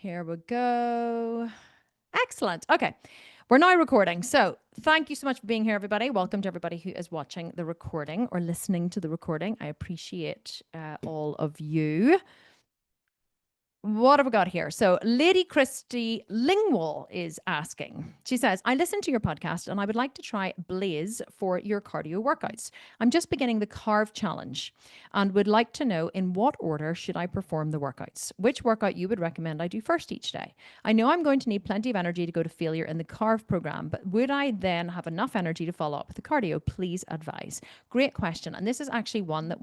Here we go. Excellent. Okay. We're now recording. So thank you so much for being here, everybody. Welcome to everybody who is watching the recording or listening to the recording. I appreciate all of you. What have we got here? So Lady Christy Lingwall is asking. She says, I listened to your podcast and I would like to try Blaze for your cardio workouts. I'm just beginning the carve challenge and would like to know in what order should I perform the workouts? Which workout you would recommend I do first each day? I know I'm going to need plenty of energy to go to failure in the carve program, but would I then have enough energy to follow up with the cardio? Please advise. Great question. And this is actually one that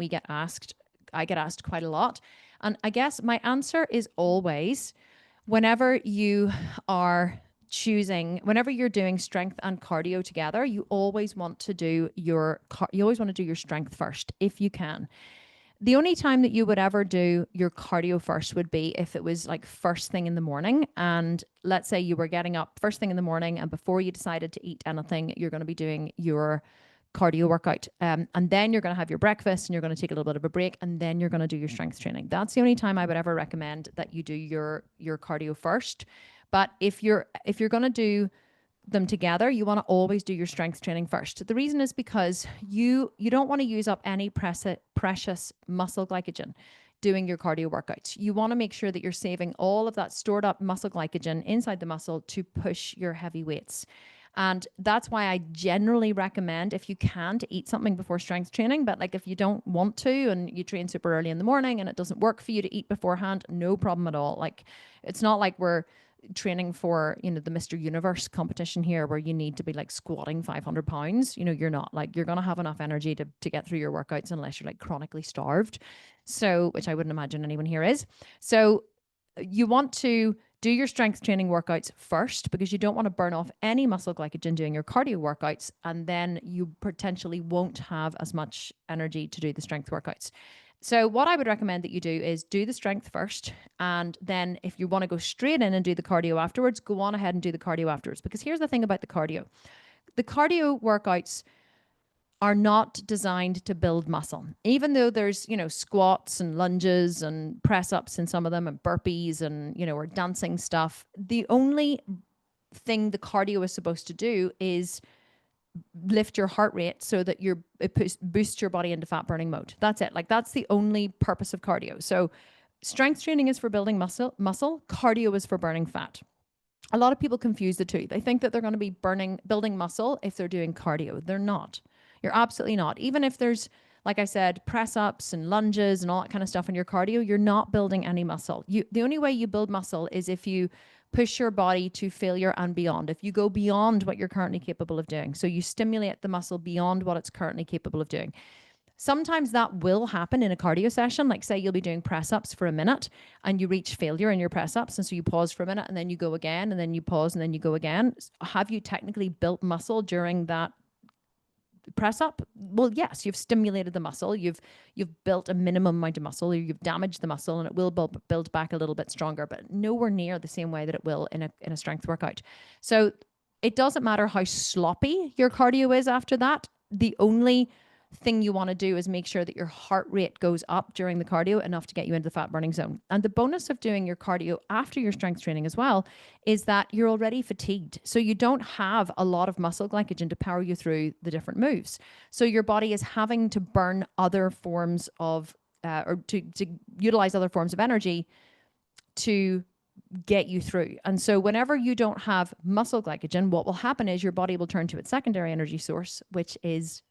I get asked quite a lot. And I guess my answer is always whenever you are whenever you're doing strength and cardio together, you always want to do your strength first if you can. The only time that you would ever do your cardio first would be if it was like first thing in the morning. And let's say you were getting up first thing in the morning and before you decided to eat anything, you're going to be doing your cardio workout. And then you're going to have your breakfast and you're going to take a little bit of a break and then you're going to do your strength training. That's the only time I would ever recommend that you do your cardio first. But if you're going to do them together, you want to always do your strength training first. The reason is because you don't want to use up any precious muscle glycogen doing your cardio workouts. You want to make sure that you're saving all of that stored up muscle glycogen inside the muscle to push your heavy weights. And that's why I generally recommend, if you can, to eat something before strength training. But like if you don't want to and you train super early in the morning and it doesn't work for you to eat beforehand, no problem at all. Like it's not like we're training for, the Mr. Universe competition here where you need to be like squatting 500 pounds. You're not. Like you're going to have enough energy to get through your workouts unless you're like chronically starved. So, which I wouldn't imagine anyone here is. So you want to do your strength training workouts first because you don't want to burn off any muscle glycogen doing your cardio workouts, and then you potentially won't have as much energy to do the strength workouts. So what I would recommend that you do is do the strength first, and then if you want to go straight in and do the cardio afterwards, go on ahead and do the cardio afterwards. Because here's the thing about the cardio. The cardio workouts are not designed to build muscle. Even though there's, squats and lunges and press ups in some of them and burpees and, or dancing stuff, the only thing the cardio is supposed to do is lift your heart rate so that it boosts your body into fat burning mode. That's it. Like that's the only purpose of cardio. So strength training is for building muscle, cardio is for burning fat. A lot of people confuse the two. They think that they're going to be building muscle if they're doing cardio. They're not. You're absolutely not. Even if there's, like I said, press ups and lunges and all that kind of stuff in your cardio, you're not building any muscle. The only way you build muscle is if you push your body to failure and beyond. If you go beyond what you're currently capable of doing. So you stimulate the muscle beyond what it's currently capable of doing. Sometimes that will happen in a cardio session. Like say you'll be doing press ups for a minute and you reach failure in your press ups. And so you pause for a minute and then you go again and then you pause and then you go again. Have you technically built muscle during that press up? Well, yes, you've stimulated the muscle. You've built a minimum amount of muscle, or you've damaged the muscle, and it will build back a little bit stronger, but nowhere near the same way that it will in a strength workout. So it doesn't matter how sloppy your cardio is after that. The only thing you want to do is make sure that your heart rate goes up during the cardio enough to get you into the fat burning zone. And the bonus of doing your cardio after your strength training as well is that you're already fatigued. So you don't have a lot of muscle glycogen to power you through the different moves. So your body is having to burn other forms of, or to utilize other forms of energy to get you through. And so whenever you don't have muscle glycogen, what will happen is your body will turn to its secondary energy source, which is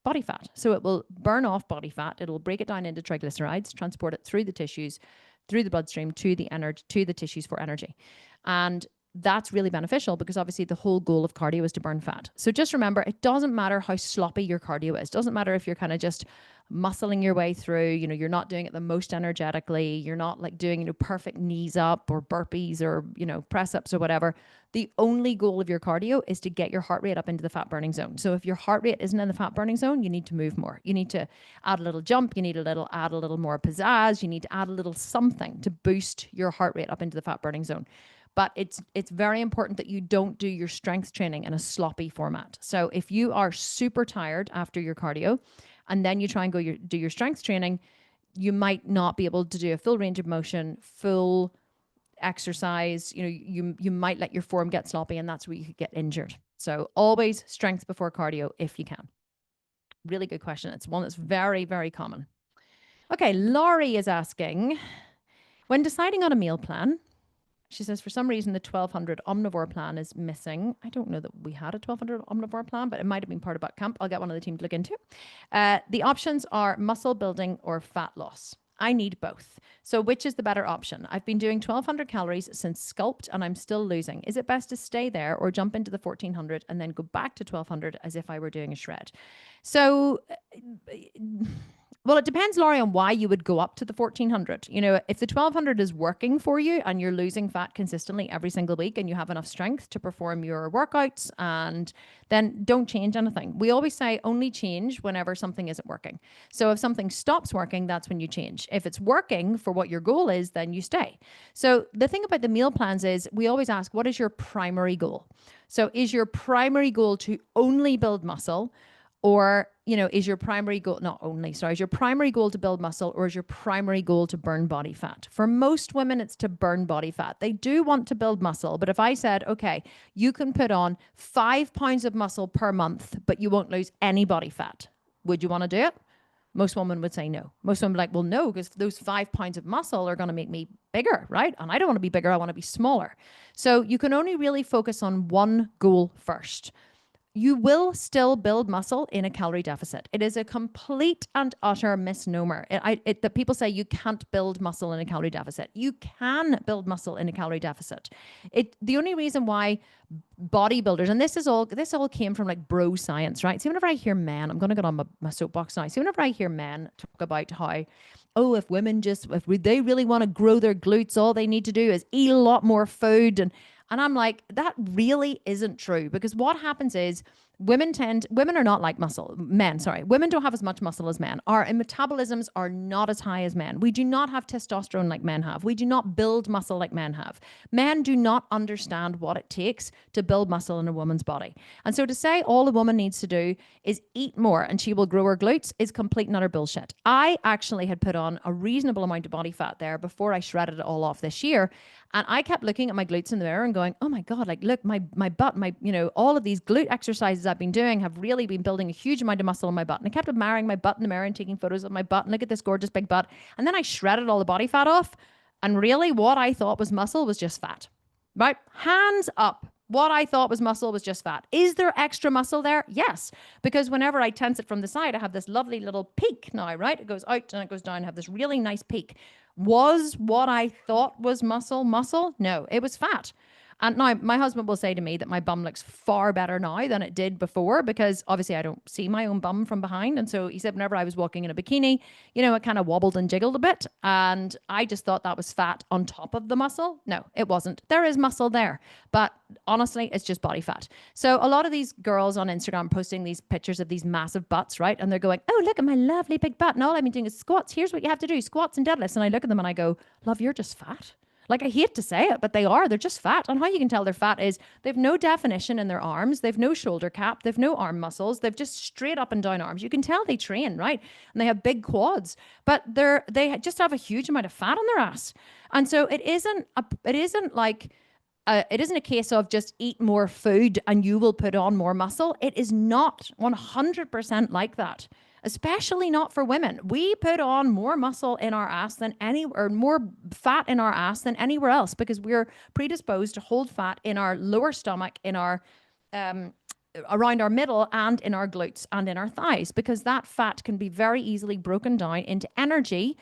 body fat. So it will burn off body fat. It'll break it down into triglycerides, transport it through the tissues, through the bloodstream to the tissues for energy. And that's really beneficial because obviously the whole goal of cardio is to burn fat. So just remember, it doesn't matter how sloppy your cardio is. It doesn't matter if you're kind of just muscling your way through, you're not doing it the most energetically. You're not like doing, perfect knees up or burpees or, press ups or whatever. The only goal of your cardio is to get your heart rate up into the fat burning zone. So if your heart rate isn't in the fat burning zone, you need to move more. You need to add a little jump. You need add a little more pizzazz. You need to add a little something to boost your heart rate up into the fat burning zone. But it's very important that you don't do your strength training in a sloppy format. So if you are super tired after your cardio and then you try and do your strength training, you might not be able to do a full range of motion, full exercise, you might let your form get sloppy, and that's where you could get injured. So always strength before cardio if you can. Really good question. It's one that's very, very common. Okay, Laurie is asking, when deciding on a meal plan, she says, for some reason, the 1200 omnivore plan is missing. I don't know that we had a 1200 omnivore plan, but it might have been part of boot camp. I'll get one of the team to look into. The options are muscle building or fat loss. I need both. So which is the better option? I've been doing 1200 calories since Sculpt and I'm still losing. Is it best to stay there or jump into the 1400 and then go back to 1200 as if I were doing a shred? So well, it depends, Laurie, on why you would go up to the 1400. If the 1200 is working for you and you're losing fat consistently every single week and you have enough strength to perform your workouts, and then don't change anything. We always say only change whenever something isn't working. So if something stops working, that's when you change. If it's working for what your goal is, then you stay. So the thing about the meal plans is we always ask, what is your primary goal? So is your primary goal to only build muscle? Or, is your primary goal, is your primary goal to build muscle, or is your primary goal to burn body fat? For most women, it's to burn body fat. They do want to build muscle. But if I said, okay, you can put on 5 pounds of muscle per month, but you won't lose any body fat, would you want to do it? Most women would say no. Most women would be like, well, no, because those 5 pounds of muscle are going to make me bigger, right? And I don't want to be bigger. I want to be smaller. So you can only really focus on one goal first. You will still build muscle in a calorie deficit. It is a complete and utter misnomer. That people say you can't build muscle in a calorie deficit. You can build muscle in a calorie deficit. The only reason why bodybuilders, and this all came from like bro science, right? See, whenever I hear men, I'm going to get on my soapbox now. See, whenever I hear men talk about how, if they really want to grow their glutes, all they need to do is eat a lot more food. And I'm like, that really isn't true, because what happens is women are not like men don't have as much muscle as men. Our metabolisms are not as high as men. We do not have testosterone like men have. We do not build muscle like men have. Men do not understand what it takes to build muscle in a woman's body. And so to say all a woman needs to do is eat more and she will grow her glutes is complete and utter bullshit. I actually had put on a reasonable amount of body fat there before I shredded it all off this year. And I kept looking at my glutes in the mirror and going, oh my God, like, look, my butt, all of these glute exercises I've been doing have really been building a huge amount of muscle in my butt. And I kept admiring my butt in the mirror and taking photos of my butt and look at this gorgeous big butt. And then I shredded all the body fat off. And really what I thought was muscle was just fat, right? Hands up. What I thought was muscle was just fat. Is there extra muscle there? Yes. Because whenever I tense it from the side, I have this lovely little peak now, right? It goes out and it goes down. I have this really nice peak. Was what I thought was muscle? No, it was fat. And now my husband will say to me that my bum looks far better now than it did before, because obviously I don't see my own bum from behind. And so he said whenever I was walking in a bikini, it kind of wobbled and jiggled a bit. And I just thought that was fat on top of the muscle. No, it wasn't. There is muscle there. But honestly, it's just body fat. So a lot of these girls on Instagram posting these pictures of these massive butts, right? And they're going, oh, look at my lovely big butt. And all I've been doing is squats. Here's what you have to do, squats and deadlifts. And I look at them and I go, love, you're just fat. Like, I hate to say it, but they are. They're just fat. And how you can tell they're fat is they've no definition in their arms. They've no shoulder cap. They've no arm muscles. They've just straight up and down arms. You can tell they train, right? And they have big quads, but they just have a huge amount of fat on their ass. And so it isn't a case of just eat more food and you will put on more muscle. It is not 100% like that. Especially not for women. We put on more muscle in our ass more fat in our ass than anywhere else, because we're predisposed to hold fat in our lower stomach, in our around our middle, and in our glutes and in our thighs, because that fat can be very easily broken down into energy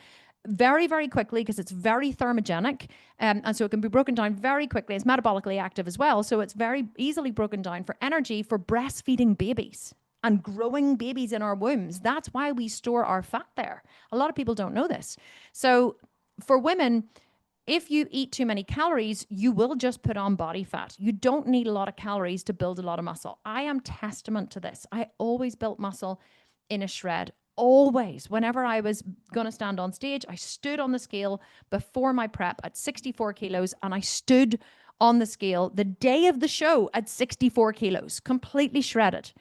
very, very quickly, because it's very thermogenic. And so it can be broken down very quickly. It's metabolically active as well. So it's very easily broken down for energy for breastfeeding babies and growing babies in our wombs. That's why we store our fat there. A lot of people don't know this. So for women, if you eat too many calories, you will just put on body fat. You don't need a lot of calories to build a lot of muscle. I am testament to this. I always built muscle in a shred. Always. Whenever I was going to stand on stage, I stood on the scale before my prep at 64 kilos, and I stood on the scale the day of the show at 64 kilos, completely shredded.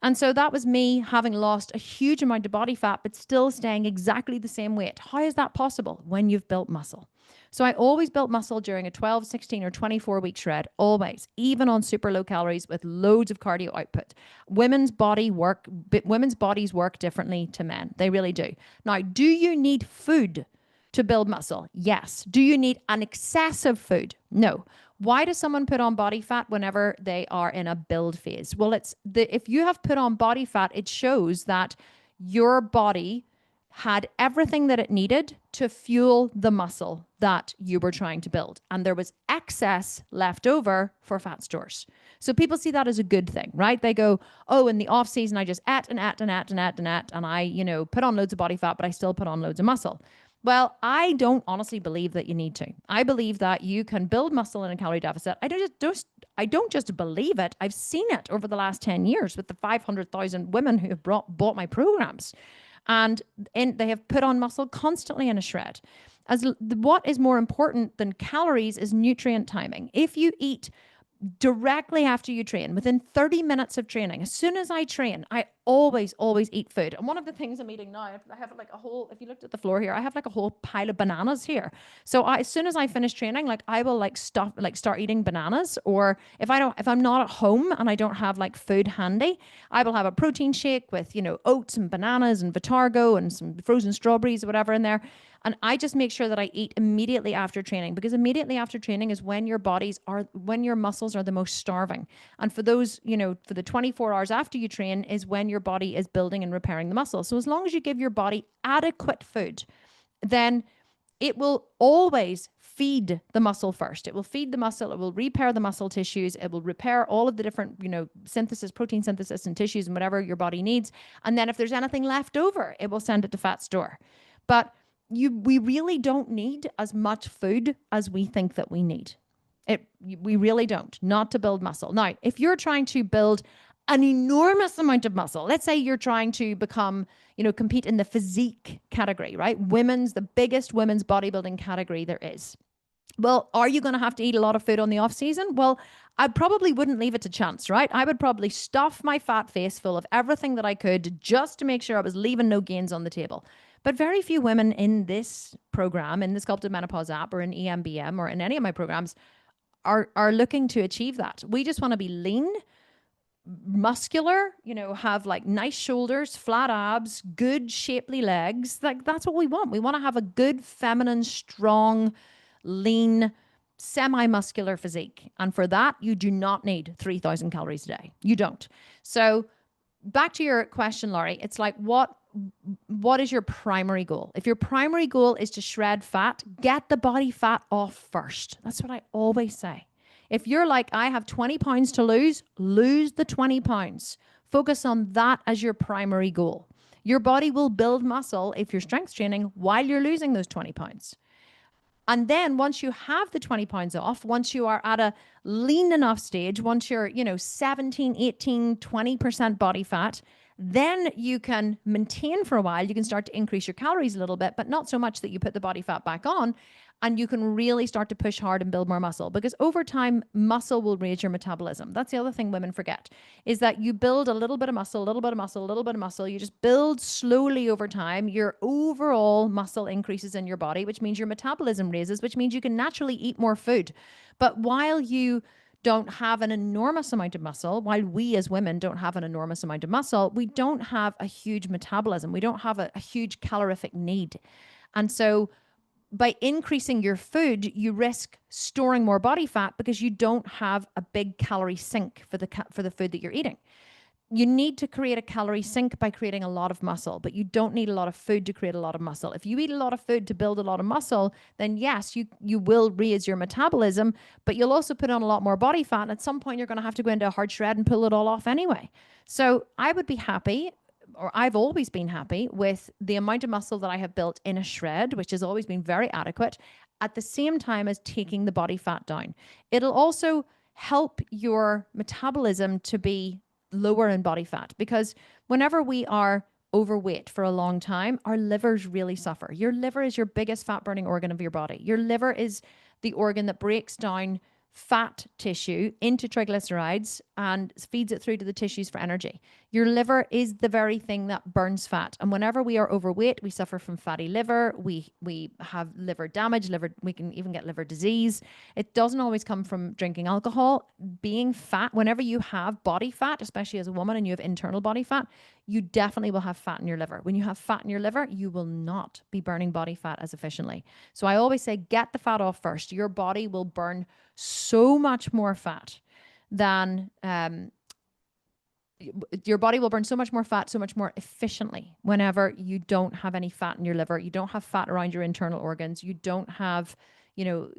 And so that was me having lost a huge amount of body fat, but still staying exactly the same weight. How is that possible? When you've built muscle. So I always built muscle during a 12, 16, or 24-week shred, always, even on super low calories with loads of cardio output. Women's bodies work differently to men. They really do. Now, do you need food to build muscle? Yes. Do you need an excessive food? No. Why does someone put on body fat whenever they are in a build phase? Well, if you have put on body fat, it shows that your body had everything that it needed to fuel the muscle that you were trying to build. And there was excess left over for fat stores. So people see that as a good thing, right? They go, oh, in the off season, I just ate and I, put on loads of body fat, but I still put on loads of muscle. Well, I don't honestly believe that you need to. I believe that you can build muscle in a calorie deficit. I don't just believe it. I've seen it over the last 10 years with the 500,000 women who have bought my programs. And they have put on muscle constantly in a shred. What is more important than calories is nutrient timing. If you eat directly after you train, within 30 minutes of training, as soon as I train, I always eat food. And one of the things I'm eating now, I have like a whole, if you looked at the floor here, I have like a whole pile of bananas here. So as soon as I finish training, like I will start eating bananas. Or if I'm not at home and I don't have like food handy, I will have a protein shake with, oats and bananas and Vitargo and some frozen strawberries or whatever in there. And I just make sure that I eat immediately after training, because immediately after training is when your muscles are the most starving. And for those, for the 24 hours after you train is when your body is building and repairing the muscle. So as long as you give your body adequate food, then it will always feed the muscle first. It will feed the muscle. It will repair the muscle tissues. It will repair all of the different, protein synthesis and tissues and whatever your body needs. And then if there's anything left over, it will send it to fat store. But we really don't need as much food as we think that we need. We really don't, not to build muscle. Now, if you're trying to build an enormous amount of muscle, let's say you're trying to become, compete in the physique category, right? The biggest women's bodybuilding category there is. Well, are you going to have to eat a lot of food on the off season? Well, I probably wouldn't leave it to chance, right? I would probably stuff my fat face full of everything that I could just to make sure I was leaving no gains on the table. But very few women in this program, in the Sculpted Menopause app or in EMBM or in any of my programs are looking to achieve that. We just want to be lean, muscular, have like nice shoulders, flat abs, good shapely legs. Like that's what we want. We want to have a good, feminine, strong, lean, semi-muscular physique. And for that, you do not need 3,000 calories a day. You don't. So back to your question, Laurie, it's like, what is your primary goal? If your primary goal is to shred fat, get the body fat off first. That's what I always say. If you're like, I have 20 pounds to lose the 20 pounds. Focus on that as your primary goal. Your body will build muscle if you're strength training while you're losing those 20 pounds. And then once you have the 20 pounds off, once you are at a lean enough stage, once you're, 17, 18, 20% body fat, then you can maintain for a while. You can start to increase your calories a little bit, but not so much that you put the body fat back on. And you can really start to push hard and build more muscle, because over time, muscle will raise your metabolism. That's the other thing women forget, is that you build a little bit of muscle, a little bit of muscle, a little bit of muscle. You just build slowly over time. Your overall muscle increases in your body, which means your metabolism raises, which means you can naturally eat more food. But while you don't have an enormous amount of muscle, while we as women don't have an enormous amount of muscle, we don't have a huge metabolism. We don't have a huge calorific need. And so by increasing your food, you risk storing more body fat because you don't have a big calorie sink for the food that you're eating. You need to create a calorie sink by creating a lot of muscle, but you don't need a lot of food to create a lot of muscle. If you eat a lot of food to build a lot of muscle, then yes, you will raise your metabolism, but you'll also put on a lot more body fat. And at some point, you're going to have to go into a hard shred and pull it all off anyway. So I would be happy, or I've always been happy with the amount of muscle that I have built in a shred, which has always been very adequate, at the same time as taking the body fat down. It'll also help your metabolism to be lower in body fat, because whenever we are overweight for a long time, our livers really suffer. Your liver is your biggest fat burning organ of your body. Your liver is the organ that breaks down fat tissue into triglycerides and feeds it through to the tissues for energy. Your liver is the very thing that burns fat. And whenever we are overweight, we suffer from fatty liver. We have liver damage, we can even get liver disease. It doesn't always come from drinking alcohol. Being fat, whenever you have body fat, especially as a woman and you have internal body fat, you definitely will have fat in your liver. When you have fat in your liver, you will not be burning body fat as efficiently. So I always say, get the fat off first. Your body will burn so much more fat than your body will burn so much more fat, so much more efficiently whenever you don't have any fat in your liver. You don't have fat around your internal organs. You don't have,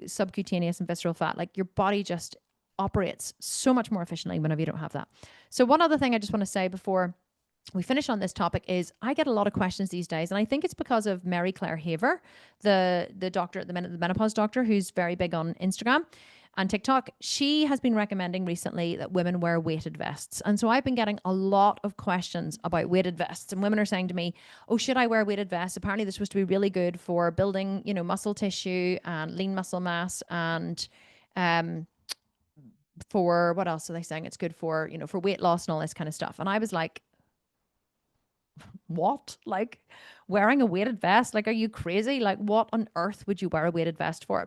subcutaneous and visceral fat. Like, your body just operates so much more efficiently whenever you don't have that. So one other thing I just want to say before we finish on this topic is I get a lot of questions these days, and I think it's because of Mary Claire Haver, the doctor at the minute, the menopause doctor, who's very big on Instagram and TikTok. She has been recommending recently that women wear weighted vests. And so I've been getting a lot of questions about weighted vests, and women are saying to me, oh, should I wear weighted vests? Apparently they're supposed to be really good for building, muscle tissue and lean muscle mass, and for what else are they saying? It's good for, for weight loss and all this kind of stuff. And I was like, what? Like, wearing a weighted vest? Like, are you crazy? Like, what on earth would you wear a weighted vest for?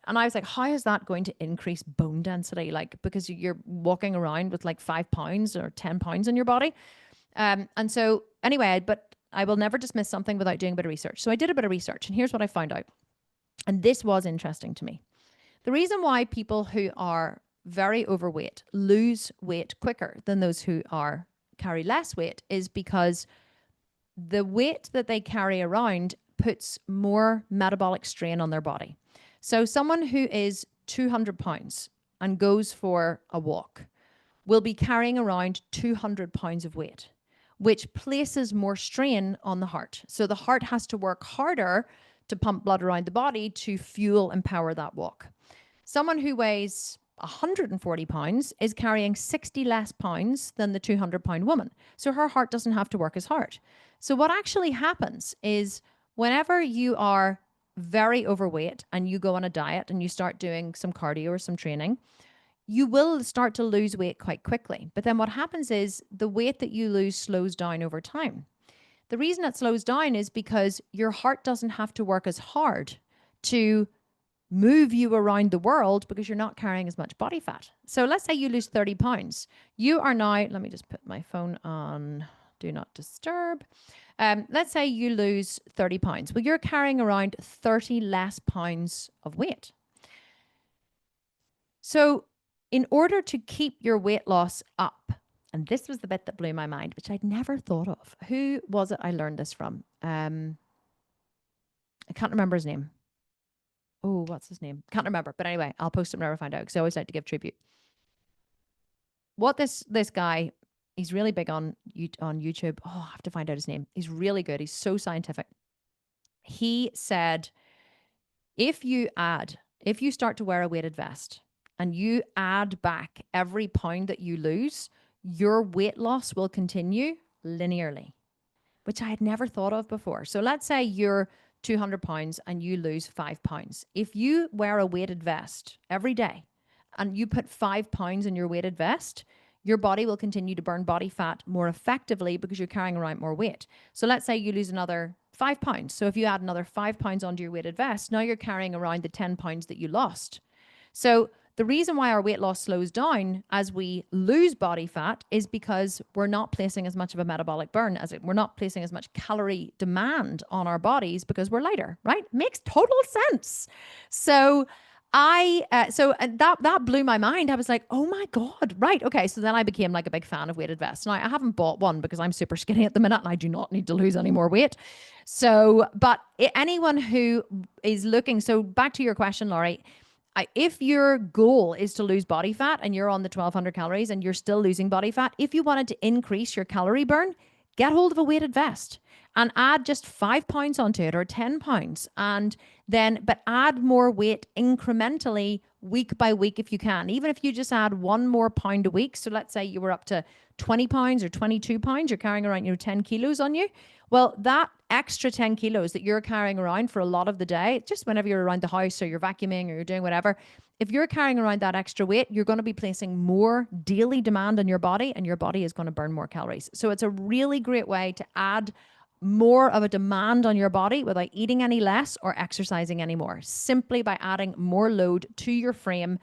And I was like, how is that going to increase bone density? Like, because you're walking around with like 5 pounds or 10 pounds in your body. And so anyway, but I will never dismiss something without doing a bit of research. So I did a bit of research, and here's what I found out. And this was interesting to me. The reason why people who are very overweight lose weight quicker than those who carry less weight is because the weight that they carry around puts more metabolic strain on their body. So someone who is 200 pounds and goes for a walk will be carrying around 200 pounds of weight, which places more strain on the heart. So the heart has to work harder to pump blood around the body to fuel and power that walk. Someone who weighs 140 pounds is carrying 60 less pounds than the 200-pound woman. So her heart doesn't have to work as hard. So what actually happens is whenever you are very overweight and you go on a diet and you start doing some cardio or some training, you will start to lose weight quite quickly. But then what happens is the weight that you lose slows down over time. The reason it slows down is because your heart doesn't have to work as hard to move you around the world because you're not carrying as much body fat. So let's say you lose 30 pounds. You are now, let me just put my phone on do not disturb. Let's say you lose 30 pounds. Well, you're carrying around 30 less pounds of weight. So in order to keep your weight loss up, and this was the bit that blew my mind, which I'd never thought of. Who was it I learned this from? I can't remember his name. Oh, what's his name? Can't remember. But anyway, I'll post it whenever I find out because I always like to give tribute. What this guy, he's really big on YouTube. Oh, I have to find out his name. He's really good. He's so scientific. He said, if you start to wear a weighted vest and you add back every pound that you lose, your weight loss will continue linearly, which I had never thought of before. So let's say you're 200 pounds and you lose 5 pounds. If you wear a weighted vest every day and you put 5 pounds in your weighted vest, your body will continue to burn body fat more effectively because you're carrying around more weight. So let's say you lose another 5 pounds. So if you add another 5 pounds onto your weighted vest, now you're carrying around the 10 pounds that you lost. So the reason why our weight loss slows down as we lose body fat is because we're not placing as much of a metabolic burn we're not placing as much calorie demand on our bodies because we're lighter, right? Makes total sense. So that blew my mind. I was like, oh my God, right. Okay. So then I became like a big fan of weighted vests. Now I haven't bought one because I'm super skinny at the minute and I do not need to lose any more weight. So, but anyone who is looking, so back to your question, Laurie, if your goal is to lose body fat and you're on the 1200 calories and you're still losing body fat, if you wanted to increase your calorie burn, get hold of a weighted vest and add just 5 pounds onto it or 10 pounds. But add more weight incrementally week by week if you can. Even if you just add 1 more pound a week. So let's say you were up to 20 pounds or 22 pounds, you're carrying around 10 kilos on you. Well, that extra 10 kilos that you're carrying around for a lot of the day, just whenever you're around the house or you're vacuuming or you're doing whatever, if you're carrying around that extra weight, you're going to be placing more daily demand on your body, and your body is going to burn more calories. So it's a really great way to add more of a demand on your body without eating any less or exercising any more, simply by adding more load to your frame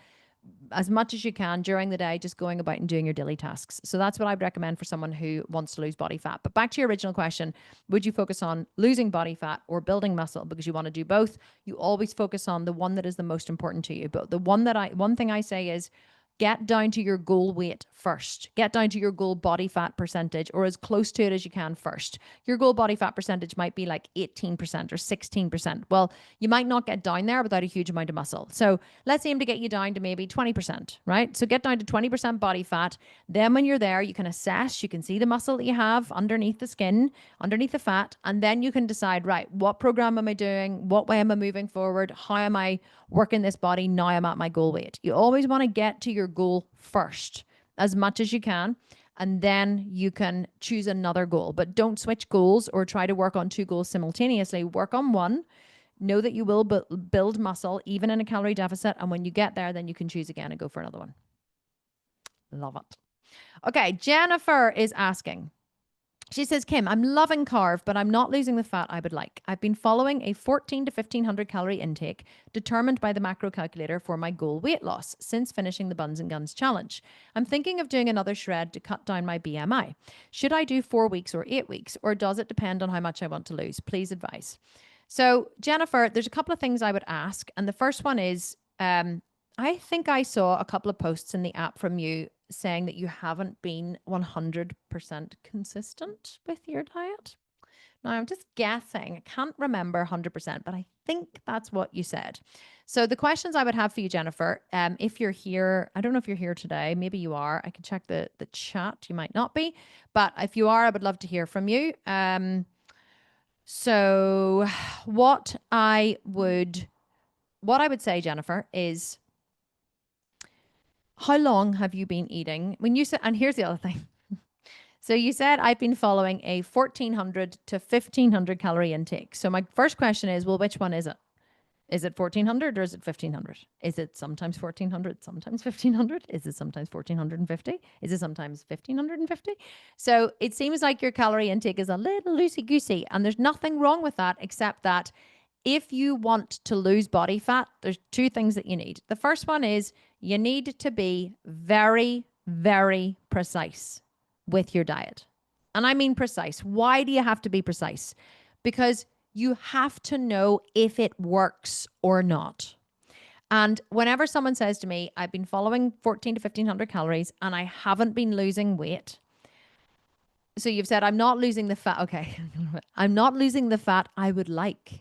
as much as you can during the day, just going about and doing your daily tasks. So that's what I'd recommend for someone who wants to lose body fat. But back to your original question, would you focus on losing body fat or building muscle? Because you want to do both. You always focus on the one that is the most important to you. But one thing I say is, get down to your goal weight first. Get down to your goal body fat percentage, or as close to it as you can first. Your goal body fat percentage might be like 18% or 16%. Well, you might not get down there without a huge amount of muscle. So let's aim to get you down to maybe 20%, right? So get down to 20% body fat. Then when you're there, you can assess, you can see the muscle that you have underneath the skin, underneath the fat, and then you can decide, right, what program am I doing? What way am I moving forward? How am I working this body now I'm at my goal weight? You always want to get to your goal first as much as you can, and then you can choose another goal. But don't switch goals or try to work on two goals simultaneously. Work on one. Know that you will build muscle even in a calorie deficit, and when you get there, then you can choose again and go for another one. Love it. Okay, Jennifer is asking. She says, Kim, I'm loving carve, but I'm not losing the fat I would like. I've been following a 14 to 1500 calorie intake determined by the macro calculator for my goal weight loss since finishing the Buns and Guns challenge. I'm thinking of doing another shred to cut down my BMI. Should I do 4 weeks or 8 weeks, or does it depend on how much I want to lose? Please advise. So, Jennifer, there's a couple of things I would ask. And the first one is, I think I saw a couple of posts in the app from you saying that you haven't been 100% consistent with your diet. Now, I'm just guessing. I can't remember 100%, but I think that's what you said. So the questions I would have for you, Jennifer, if you're here, I don't know if you're here today. Maybe you are. I can check the chat. You might not be. But if you are, I would love to hear from you. So what I would say, Jennifer, is, how long have you been eating? When you said, and here's the other thing. So you said, I've been following a 1400 to 1500 calorie intake. So my first question is, well, which one is it? Is it 1400 or is it 1500? Is it sometimes 1400, sometimes 1500? Is it sometimes 1450? Is it sometimes 1550? So it seems like your calorie intake is a little loosey-goosey, and there's nothing wrong with that, except that if you want to lose body fat, there's two things that you need. The first one is you need to be very, very precise with your diet. And I mean precise. Why do you have to be precise? Because you have to know if it works or not. And whenever someone says to me, I've been following 14 to 1500 calories and I haven't been losing weight. So you've said, I'm not losing the fat. Okay. I'm not losing the fat I would like.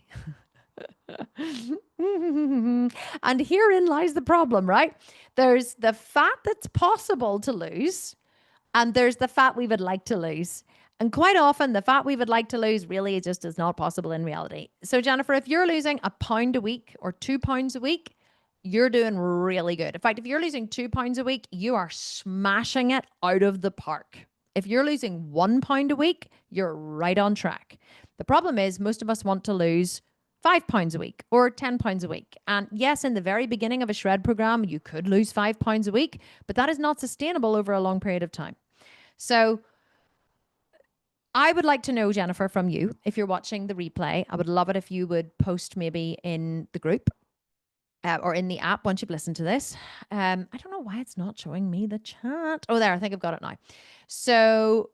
And herein lies the problem, right? There's the fat that's possible to lose, and there's the fat we would like to lose. And quite often, the fat we would like to lose really just is not possible in reality. So, Jennifer, if you're losing a pound a week or 2 pounds a week, you're doing really good. In fact, if you're losing 2 pounds a week, you are smashing it out of the park. If you're losing 1 pound a week, you're right on track. The problem is most of us want to lose 5 pounds a week or 10 pounds a week. And yes, in the very beginning of a shred program, you could lose 5 pounds a week, but that is not sustainable over a long period of time. So I would like to know, Jennifer, from you, if you're watching the replay, I would love it if you would post maybe in the group or in the app once you've listened to this. I don't know why it's not showing me the chat. Oh, there, I think I've got it now. So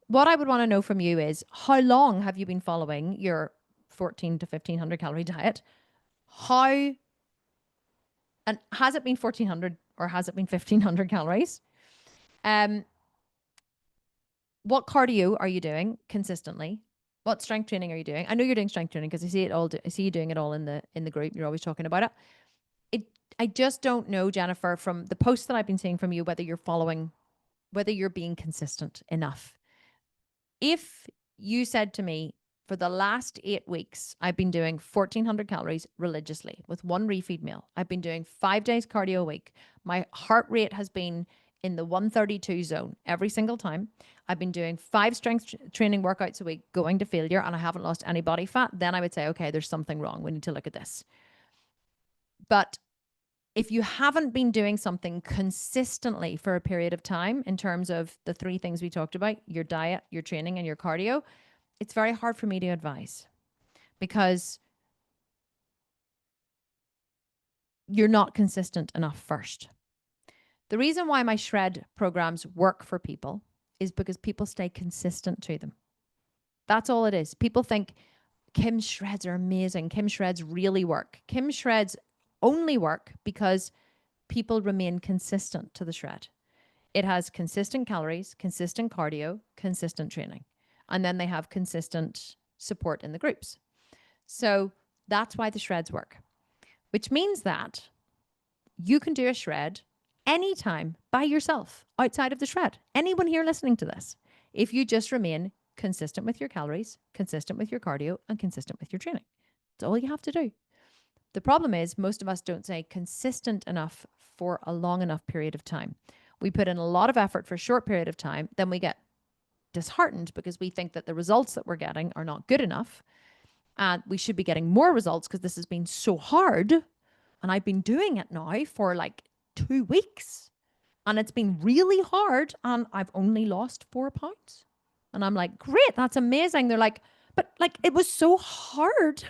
what I would want to know from you is, how long have you been following your 14 to 1500 calorie diet? And has it been 1400 or has it been 1500 calories? What cardio are you doing consistently? What strength training are you doing? I know you're doing strength training because I see it all. I see you doing it all in the group. You're always talking about it. I just don't know, Jennifer, from the posts that I've been seeing from you, whether you're being consistent enough. If you said to me, for the last 8 weeks, I've been doing 1400 calories religiously with 1 refeed meal. I've been doing 5 days cardio a week. My heart rate has been in the 132 zone every single time. I've been doing 5 strength training workouts a week, going to failure, and I haven't lost any body fat. Then I would say, okay, there's something wrong. We need to look at this. But if you haven't been doing something consistently for a period of time, in terms of the 3 things we talked about, your diet, your training, and your cardio, it's very hard for me to advise, because you're not consistent enough first. The reason why my shred programs work for people is because people stay consistent to them. That's all it is. People think Kim's shreds are amazing. Kim's shreds really work. Kim's shreds only work because people remain consistent to the shred. It has consistent calories, consistent cardio, consistent training. And then they have consistent support in the groups. So that's why the shreds work, which means that you can do a shred anytime by yourself outside of the shred. Anyone here listening to this, if you just remain consistent with your calories, consistent with your cardio, and consistent with your training. That's all you have to do. The problem is most of us don't stay consistent enough for a long enough period of time. We put in a lot of effort for a short period of time, then we get disheartened because we think that the results that we're getting are not good enough. And we should be getting more results because this has been so hard. And I've been doing it now for like 2 weeks. And it's been really hard. And I've only lost 4 pounds. And I'm like, great, that's amazing. They're like, but like, it was so hard.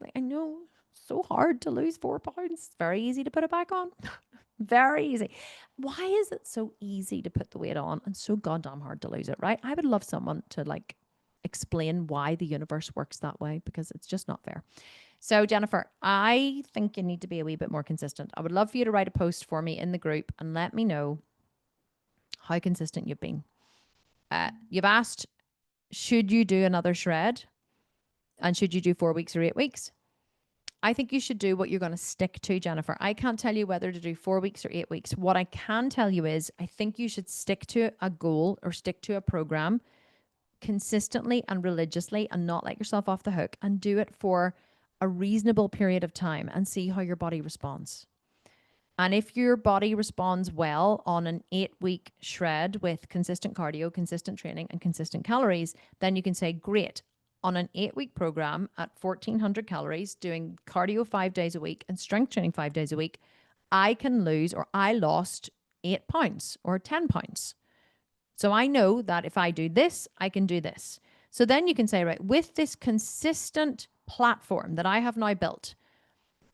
Like, I know, so hard to lose 4 pounds. It's very easy to put it back on. Very easy. Why is it so easy to put the weight on and so goddamn hard to lose it, right? I would love someone to like explain why the universe works that way, because it's just not fair. So Jennifer, I think you need to be a wee bit more consistent. I would love for you to write a post for me in the group and let me know how consistent you've been. You've asked, should you do another shred? And should you do 4 weeks or 8 weeks? I think you should do what you're going to stick to, Jennifer. I can't tell you whether to do 4 weeks or 8 weeks. What I can tell you is I think you should stick to a goal or stick to a program consistently and religiously and not let yourself off the hook, and do it for a reasonable period of time and see how your body responds. And if your body responds well on an 8-week shred with consistent cardio, consistent training, and consistent calories, then you can say, great, on an 8-week program at 1,400 calories, doing cardio 5 days a week and strength training 5 days a week, I can lose, or I lost 8 pounds or 10 pounds. So I know that if I do this, I can do this. So then you can say, right, with this consistent platform that I have now built,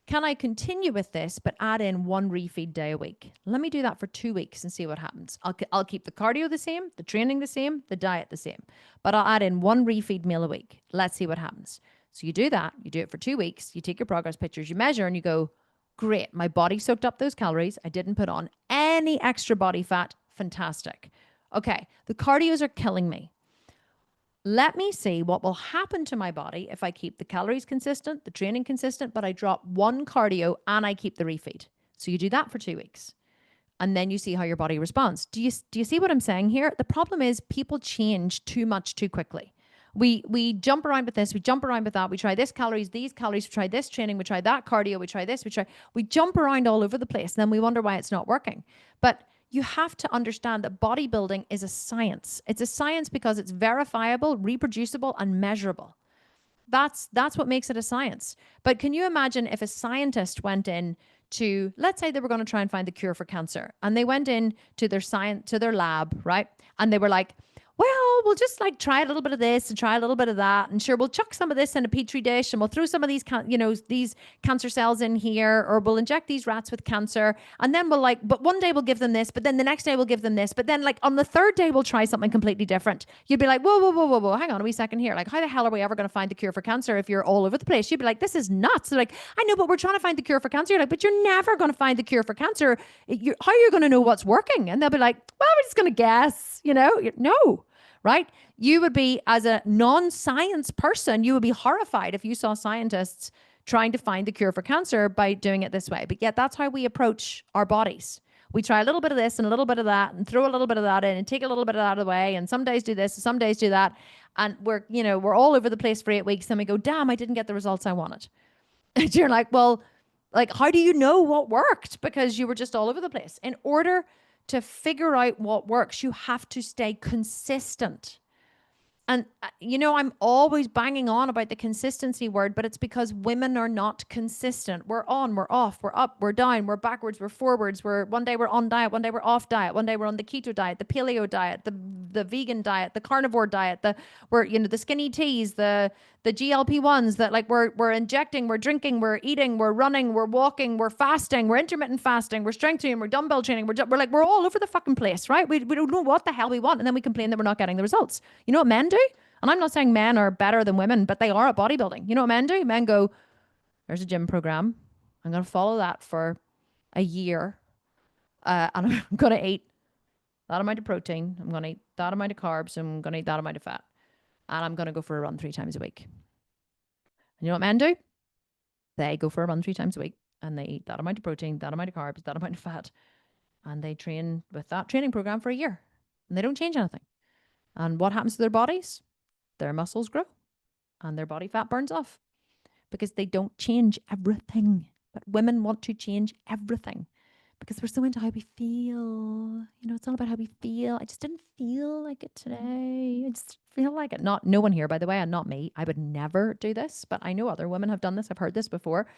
can I continue with this, but add in 1 refeed day a week? Let me do that for 2 weeks and see what happens. I'll keep the cardio the same, the training the same, the diet the same, but I'll add in 1 refeed meal a week. Let's see what happens. So you do that, you do it for 2 weeks, you take your progress pictures, you measure, and you go, great, my body soaked up those calories. I didn't put on any extra body fat. Fantastic. Okay, the cardios are killing me. Let me see what will happen to my body if I keep the calories consistent, the training consistent, but I drop 1 cardio and I keep the refeed. So you do that for 2 weeks. And then you see how your body responds. Do you see what I'm saying here? The problem is people change too much too quickly. We jump around with this, we jump around with that. We try this calories, these calories, we try this training, we try that cardio, we try this, we jump around all over the place. And then we wonder why it's not working. But you have to understand that bodybuilding is a science. It's a science because it's verifiable, reproducible, and measurable. That's what makes it a science. But can you imagine if a scientist went in to, let's say they were going to try and find the cure for cancer, and they went in to their lab, right? And they were like, well, we'll just like try a little bit of this and try a little bit of that. And sure, we'll chuck some of this in a petri dish and we'll throw some of these, these cancer cells in here, or we'll inject these rats with cancer. And then we'll but one day we'll give them this, but then the next day we'll give them this. But then like on the third day, we'll try something completely different. You'd be like, whoa, hang on a wee second here. Like, how the hell are we ever going to find the cure for cancer if you're all over the place? You'd be like, this is nuts. They're like, I know, but we're trying to find the cure for cancer. You're like, but you're never going to find the cure for cancer. How are you going to know what's working? And they'll be like, well, we're just going to guess, no. Right? You would be, as a non-science person, you would be horrified if you saw scientists trying to find the cure for cancer by doing it this way. But yet that's how we approach our bodies. We try a little bit of this and a little bit of that and throw a little bit of that in and take a little bit of that out of the way. And some days do this, some days do that. And we're all over the place for 8 weeks. Then we go, damn, I didn't get the results I wanted. And you're like, well, like, how do you know what worked? Because you were just all over the place. In order to figure out what works, you have to stay consistent. And, I'm always banging on about the consistency word, but it's because women are not consistent. We're on, we're off, we're up, we're down, we're backwards, we're forwards. One day we're on diet, one day we're off diet, one day we're on the keto diet, the paleo diet, the vegan diet, the carnivore diet, the skinny teas, the GLP-1s that like we're injecting, we're drinking, we're eating, we're running, we're walking, we're fasting, we're intermittent fasting, we're strength training, we're dumbbell training, we're all over the fucking place, right? We don't know what the hell we want, and then we complain that we're not getting the results. You know what men do? And I'm not saying men are better than women, but they are at bodybuilding. You know what men do? Men go, there's a gym program. I'm going to follow that for a year. And I'm going to eat that amount of protein. I'm going to eat that amount of carbs. I'm going to eat that amount of fat. And I'm going to go for a run 3 times a week. And you know what men do? They go for a run 3 times a week and they eat that amount of protein, that amount of carbs, that amount of fat. And they train with that training program for a year. And they don't change anything. And what happens to their bodies? Their muscles grow and their body fat burns off because they don't change everything. But women want to change everything because we're so into how we feel. It's all about how we feel. I just didn't feel like it today. I just feel like it. No one here, by the way, and not me. I would never do this, but I know other women have done this. I've heard this before.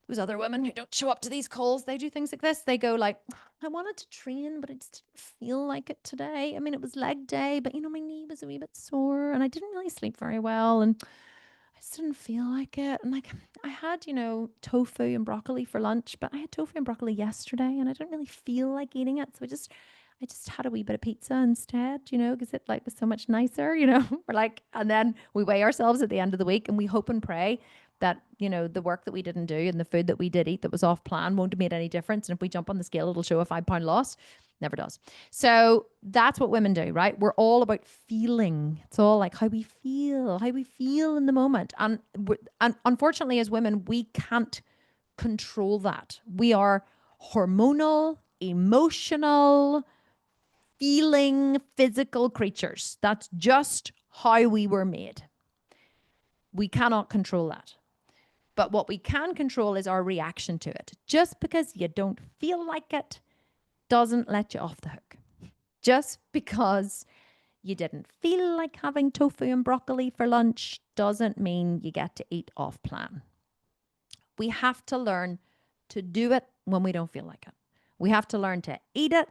There's other women who don't show up to these calls. They do things like this. They go like, I wanted to train, but I just didn't feel like it today. I mean, it was leg day, but my knee was a wee bit sore and I didn't really sleep very well. And I just didn't feel like it. And like I had, tofu and broccoli for lunch, but I had tofu and broccoli yesterday and I didn't really feel like eating it. So I just had a wee bit of pizza instead, because it was so much nicer, We're like, and then we weigh ourselves at the end of the week and we hope and pray that, the work that we didn't do and the food that we did eat that was off plan won't have made any difference. And if we jump on the scale, it'll show a 5-pound loss. Never does. So that's what women do, right? We're all about feeling. It's all like how we feel in the moment. And unfortunately, as women, we can't control that. We are hormonal, emotional, feeling, physical creatures. That's just how we were made. We cannot control that. But what we can control is our reaction to it. Just because you don't feel like it doesn't let you off the hook. Just because you didn't feel like having tofu and broccoli for lunch doesn't mean you get to eat off plan. We have to learn to do it when we don't feel like it. We have to learn to eat it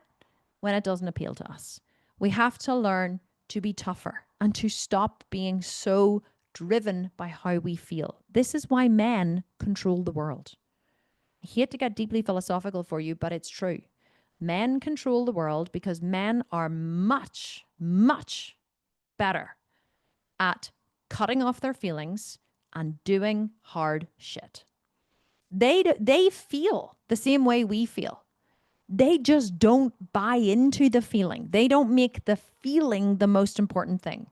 when it doesn't appeal to us. We have to learn to be tougher and to stop being so driven by how we feel. This is why men control the world. I hate to get deeply philosophical for you, but it's true. Men control the world because men are much, much better at cutting off their feelings and doing hard shit. They feel the same way we feel. They just don't buy into the feeling. They don't make the feeling the most important thing.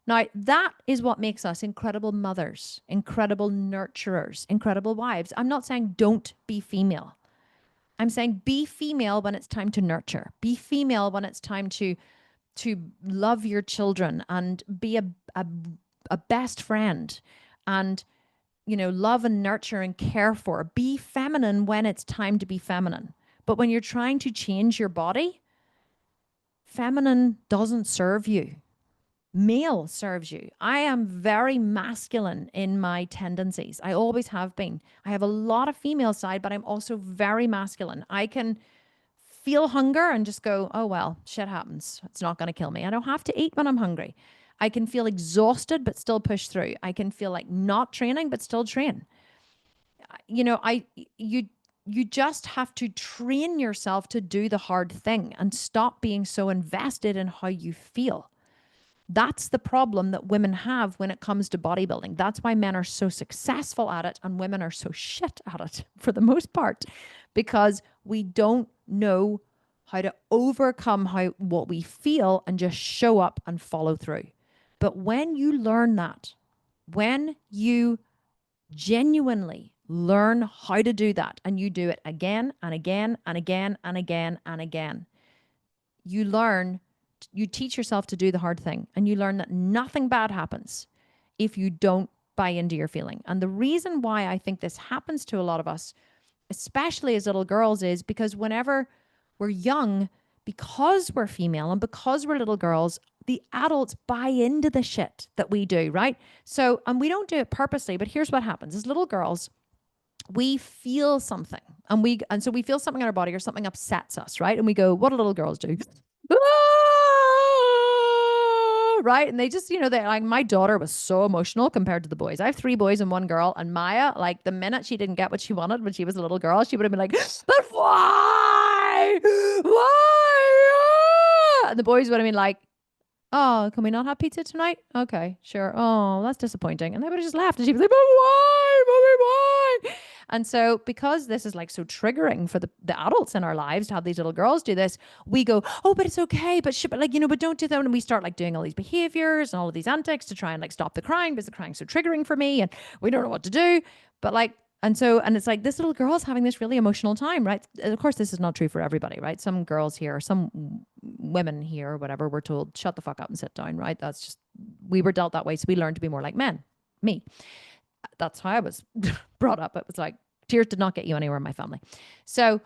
Now, that is what makes us incredible mothers, incredible nurturers, incredible wives. I'm not saying don't be female. I'm saying be female when it's time to nurture. Be female when it's time to love your children and be a best friend and, love and nurture and care for. Be feminine when it's time to be feminine. But when you're trying to change your body, feminine doesn't serve you. Male serves you. I am very masculine in my tendencies. I always have been. I have a lot of female side, but I'm also very masculine. I can feel hunger and just go, oh, well, shit happens. It's not going to kill me. I don't have to eat when I'm hungry. I can feel exhausted, but still push through. I can feel like not training, but still train. You just have to train yourself to do the hard thing and stop being so invested in how you feel. That's the problem that women have when it comes to bodybuilding. That's why men are so successful at it and women are so shit at it for the most part, because we don't know how to overcome what we feel and just show up and follow through. But when you learn that, when you genuinely learn how to do that and you do it again and again and again and again and again, you teach yourself to do the hard thing and you learn that nothing bad happens if you don't buy into your feeling. And the reason why I think this happens to a lot of us, especially as little girls, is because whenever we're young, because we're female and because we're little girls, the adults buy into the shit that we do, right? So, and we don't do it purposely, but here's what happens. As little girls, we feel something and so we feel something in our body or something upsets us, right? And we go, what do little girls do? Right? And they just, they like, my daughter was so emotional compared to the boys. I have 3 boys and 1 girl, and Maya, like the minute she didn't get what she wanted when she was a little girl, she would have been like, but why? And the boys would have been like, oh, can we not have pizza tonight? Okay, sure. Oh, that's disappointing. And they would have just laughed. And she'd be like, but why, mommy, why? And so because this is like so triggering for the adults in our lives to have these little girls do this, we go, oh, but it's okay. But like, but don't do that. And we start like doing all these behaviors and all of these antics to try and like stop the crying because the crying's so triggering for me and we don't know what to do. But like, and it's like this little girl's having this really emotional time, right? Of course, this is not true for everybody, right? Some girls here, some women here, or whatever, we're told, shut the fuck up and sit down, right? That's just, we were dealt that way. So we learned to be more like men, me. That's how I was brought up. It was like, tears did not get you anywhere in my family. So,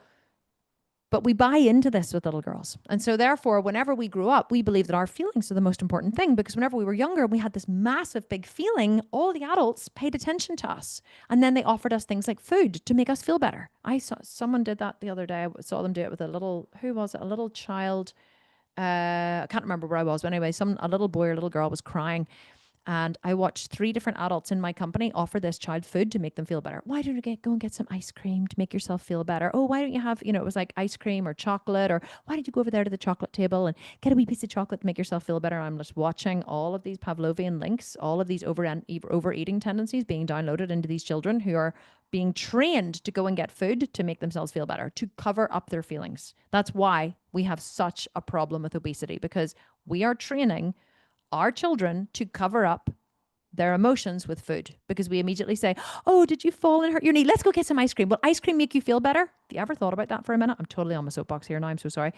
but we buy into this with little girls. And so therefore, whenever we grew up, we believed that our feelings are the most important thing, because whenever we were younger, we had this massive big feeling, all the adults paid attention to us. And then they offered us things like food to make us feel better. I saw someone did that the other day. I saw them do it with a little, who was it? A little child. I can't remember where I was, but anyway, a little boy or little girl was crying. And I watched 3 different adults in my company offer this child food to make them feel better. Why don't you go and get some ice cream to make yourself feel better? Oh, why don't you have, it was like ice cream or chocolate, or why don't you go over there to the chocolate table and get a wee piece of chocolate to make yourself feel better? I'm just watching all of these Pavlovian links, all of these overeating tendencies being downloaded into these children who are being trained to go and get food to make themselves feel better, to cover up their feelings. That's why we have such a problem with obesity, because we are training our children to cover up their emotions with food, because we immediately say, oh, did you fall and hurt your knee? Let's go get some ice cream. Will ice cream make you feel better? Have you ever thought about that for a minute? I'm totally on my soapbox here now. I'm so sorry.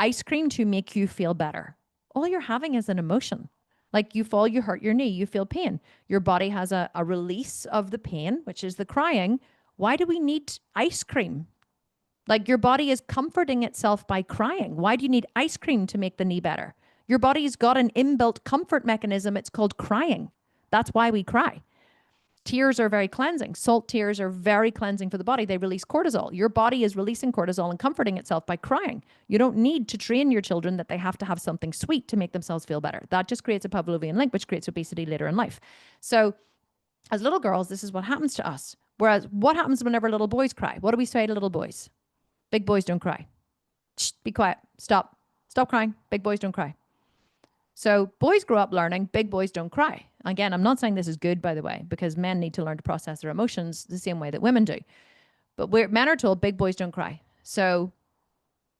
Ice cream to make you feel better. All you're having is an emotion. Like you fall, you hurt your knee, you feel pain. Your body has a release of the pain, which is the crying. Why do we need ice cream? Like your body is comforting itself by crying. Why do you need ice cream to make the knee better? Your body's got an inbuilt comfort mechanism. It's called crying. That's why we cry. Tears are very cleansing. Salt tears are very cleansing for the body. They release cortisol. Your body is releasing cortisol and comforting itself by crying. You don't need to train your children that they have to have something sweet to make themselves feel better. That just creates a Pavlovian link, which creates obesity later in life. So as little girls, this is what happens to us. Whereas what happens whenever little boys cry? What do we say to little boys? Big boys don't cry. Shh, be quiet. Stop. Stop crying. Big boys don't cry. So boys grow up learning big boys don't cry. Again, I'm not saying this is good, by the way, because men need to learn to process their emotions the same way that women do. But men are told big boys don't cry. So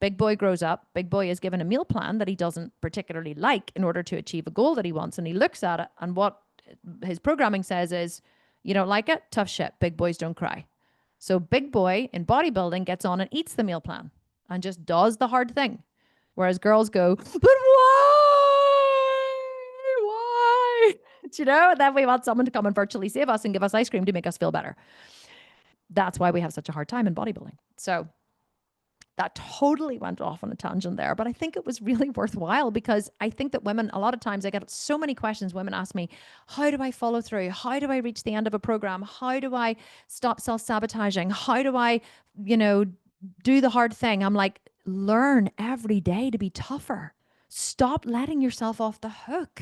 big boy grows up. Big boy is given a meal plan that he doesn't particularly like in order to achieve a goal that he wants. And he looks at it, and what his programming says is, you don't like it? Tough shit. Big boys don't cry. So big boy in bodybuilding gets on and eats the meal plan and just does the hard thing. Whereas girls go, but why? And then we want someone to come and virtually save us and give us ice cream to make us feel better. That's why we have such a hard time in bodybuilding. So that totally went off on a tangent there, but I think it was really worthwhile, because I think that women, a lot of times I get so many questions. Women ask me, how do I follow through? How do I reach the end of a program? How do I stop self-sabotaging? How do I, do the hard thing? I'm like, learn every day to be tougher. Stop letting yourself off the hook.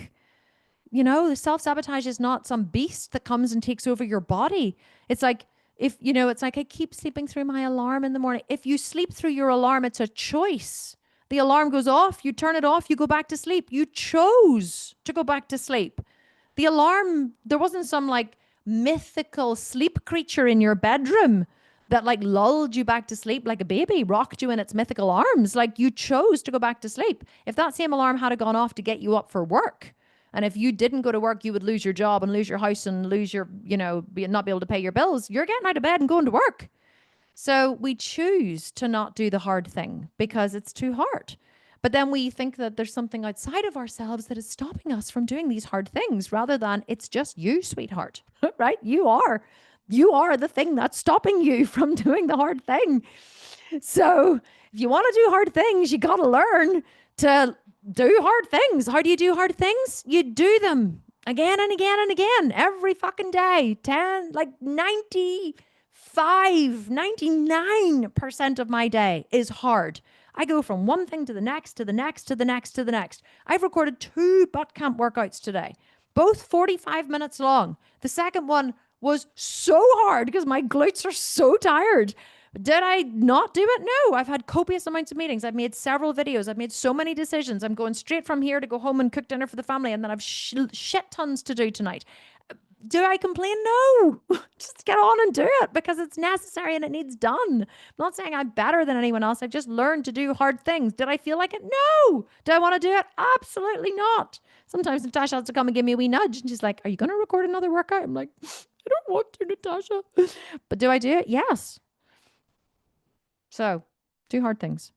The self-sabotage is not some beast that comes and takes over your body. It's like, it's like I keep sleeping through my alarm in the morning. If you sleep through your alarm, it's a choice. The alarm goes off, you turn it off, you go back to sleep. You chose to go back to sleep. The alarm, there wasn't some like mythical sleep creature in your bedroom that like lulled you back to sleep like a baby, rocked you in its mythical arms. Like you chose to go back to sleep. If that same alarm had gone off to get you up for work, and if you didn't go to work, you would lose your job and lose your house and lose your, not be able to pay your bills. You're getting out of bed and going to work. So we choose to not do the hard thing because it's too hard. But then we think that there's something outside of ourselves that is stopping us from doing these hard things, rather than it's just you, sweetheart, right? You are the thing that's stopping you from doing the hard thing. So if you want to do hard things, you got to learn to do hard things. How do you do hard things? You do them again and again and again every fucking day. 10, like 99% of my day is hard. I go from one thing to the next, to the next, to the next, to the next. I've recorded 2 butt camp workouts today, both 45 minutes long. The second one was so hard because my glutes are so tired. Did I not do it? No. I've had copious amounts of meetings. I've made several videos. I've made so many decisions. I'm going straight from here to go home and cook dinner for the family, and then I've shit tons to do tonight. Do I complain? No. Just get on and do it because it's necessary and it needs done. I'm not saying I'm better than anyone else. I've just learned to do hard things. Did I feel like it? No. Do I want to do it? Absolutely not. Sometimes Natasha has to come and give me a wee nudge, and she's like, "Are you going to record another workout?" I'm like, "I don't want to, Natasha." But do I do it? Yes. So, do hard things.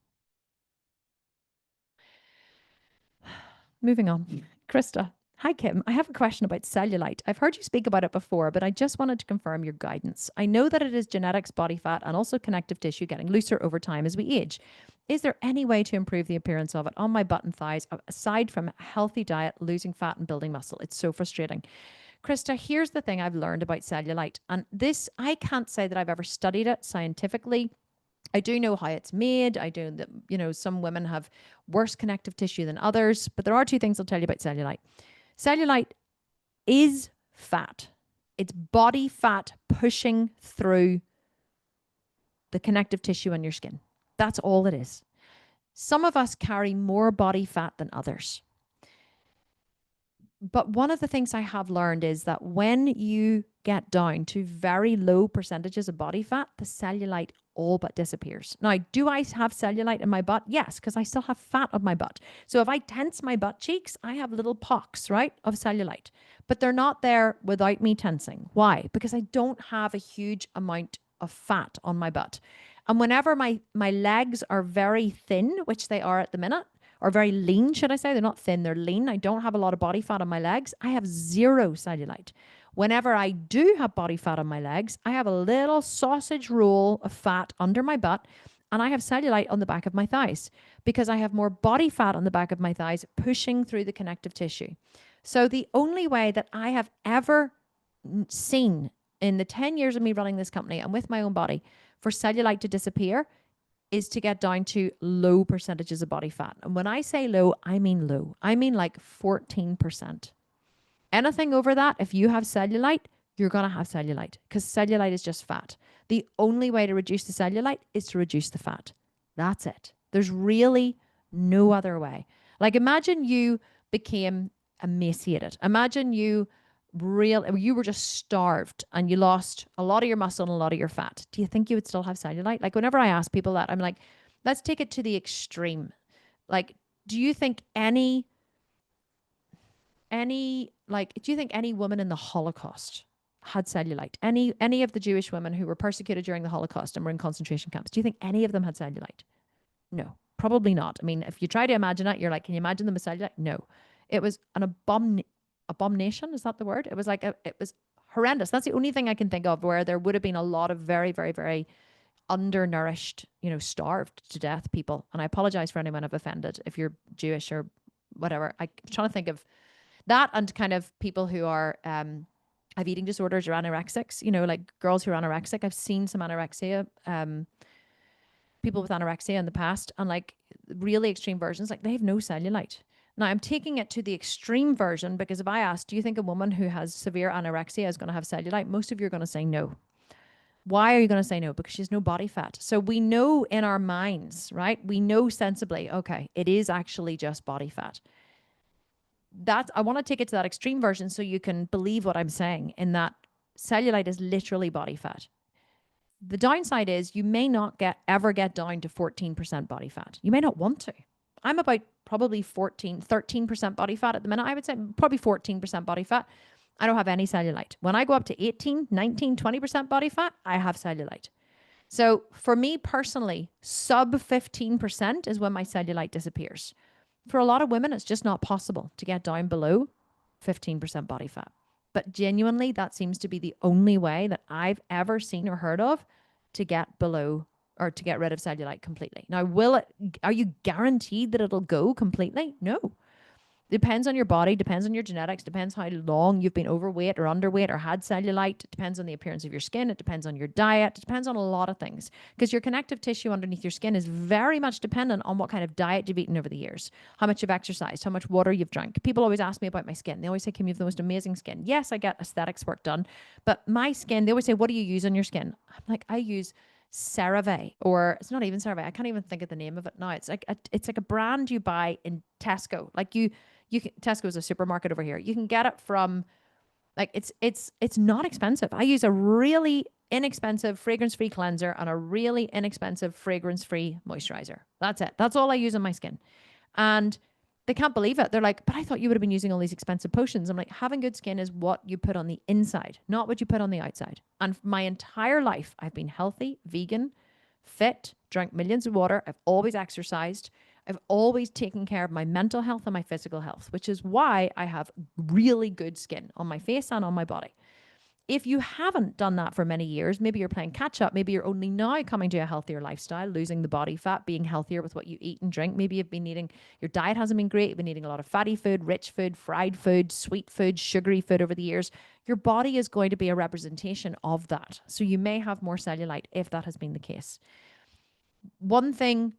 Moving on. Krista. Hi, Kim. I have a question about cellulite. I've heard you speak about it before, but I just wanted to confirm your guidance. I know that it is genetics, body fat, and also connective tissue getting looser over time as we age. Is there any way to improve the appearance of it on my butt and thighs, aside from a healthy diet, losing fat, and building muscle? It's so frustrating. Krista, here's the thing I've learned about cellulite. And this, I can't say that I've ever studied it scientifically. I do know how it's made. I do that, some women have worse connective tissue than others, but there are 2 things I'll tell you about cellulite. Cellulite is fat. It's body fat pushing through the connective tissue on your skin. That's all it is. Some of us carry more body fat than others. But one of the things I have learned is that when you get down to very low percentages of body fat, the cellulite all but disappears. Now, do I have cellulite in my butt? Yes, because I still have fat on my butt. So if I tense my butt cheeks, I have little pocks, right, of cellulite. But they're not there without me tensing. Why? Because I don't have a huge amount of fat on my butt. And whenever my legs are very thin, which they are at the minute, or very lean, should I say? They're not thin, they're lean. I don't have a lot of body fat on my legs. I have 0 cellulite. Whenever I do have body fat on my legs, I have a little sausage roll of fat under my butt, and I have cellulite on the back of my thighs because I have more body fat on the back of my thighs pushing through the connective tissue. So the only way that I have ever seen in the 10 years of me running this company and with my own body for cellulite to disappear is to get down to low percentages of body fat. And when I say low, I mean low. I mean like 14%. Anything over that, if you have cellulite, you're going to have cellulite because cellulite is just fat. The only way to reduce the cellulite is to reduce the fat. That's it. There's really no other way. Like imagine you became emaciated. Imagine you were just starved and you lost a lot of your muscle and a lot of your fat. Do you think you would still have cellulite? Like whenever I ask people that, I'm like, let's take it to the extreme. Like, do you think any woman in the Holocaust had cellulite? Any of the Jewish women who were persecuted during the Holocaust and were in concentration camps, do you think any of them had cellulite? No, probably not. I mean, if you try to imagine it, you're like, can you imagine them with cellulite? No. It was an abomination. Is that the word? It was like, it was horrendous. That's the only thing I can think of where there would have been a lot of very, very, very undernourished, starved to death people. And I apologize for anyone I've offended if you're Jewish or whatever. I'm trying to think of that and kind of people who are, have eating disorders or anorexics, like girls who are anorexic. I've seen some anorexia, people with anorexia in the past, and like really extreme versions, like they have no cellulite. Now I'm taking it to the extreme version because if I ask, do you think a woman who has severe anorexia is going to have cellulite? Most of you are going to say no. Why are you going to say no? Because she has no body fat. So we know in our minds, right? We know sensibly, okay, it is actually just body fat. I want to take it to that extreme version so you can believe what I'm saying in that cellulite is literally body fat. The downside is you may not ever get down to 14% body fat. You may not want to. I'm about probably 13% body fat at the minute. I would say probably 14% body fat. I don't have any cellulite. When I go up to 18, 19, 20% body fat, I have cellulite. So for me personally, sub 15% is when my cellulite disappears. For a lot of women, it's just not possible to get down below 15% body fat. But genuinely, that seems to be the only way that I've ever seen or heard of to get below or to get rid of cellulite completely. Now, are you guaranteed that it'll go completely? No. Depends on your body, depends on your genetics, depends how long you've been overweight or underweight or had cellulite. It depends on the appearance of your skin. It depends on your diet. It depends on a lot of things because your connective tissue underneath your skin is very much dependent on what kind of diet you've eaten over the years, how much you've exercised, how much water you've drank. People always ask me about my skin. They always say, Kim, you have the most amazing skin. Yes, I get aesthetics work done, but my skin, they always say, what do you use on your skin? I'm like, I use CeraVe, or it's not even CeraVe. I can't even think of the name of it now. It's like a brand you buy in Tesco. Like you can, Tesco is a supermarket over here. You can get it from like it's not expensive. I use a really inexpensive fragrance-free cleanser and a really inexpensive fragrance-free moisturizer. That's it. That's all I use on my skin. And they can't believe it. They're like, but I thought you would have been using all these expensive potions. I'm like, having good skin is what you put on the inside, not what you put on the outside. And my entire life, I've been healthy, vegan, fit, drank millions of water. I've always exercised. I've always taken care of my mental health and my physical health, which is why I have really good skin on my face and on my body. If you haven't done that for many years, maybe you're playing catch up, maybe you're only now coming to a healthier lifestyle, losing the body fat, being healthier with what you eat and drink. Maybe you've been eating, your diet hasn't been great. You've been eating a lot of fatty food, rich food, fried food, sweet food, sugary food over the years. Your body is going to be a representation of that. So you may have more cellulite if that has been the case. One thing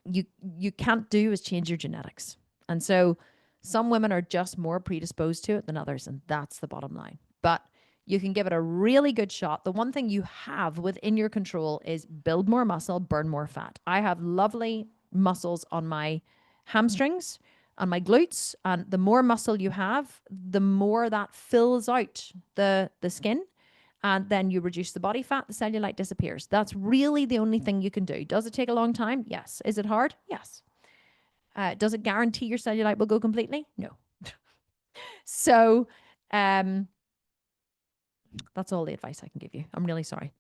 you can't do is change your genetics. And so some women are just more predisposed to it than others, and that's the bottom line. But you can give it a really good shot. The one thing you have within your control is build more muscle, burn more fat. I have lovely muscles on my hamstrings and my glutes, and the more muscle you have, the more that fills out the skin, and then you reduce the body fat, the cellulite disappears. That's really the only thing you can do. Does it take a long time? Yes. Is it hard? Yes. Does it guarantee your cellulite will go completely? No. So that's all the advice I can give you. I'm really sorry.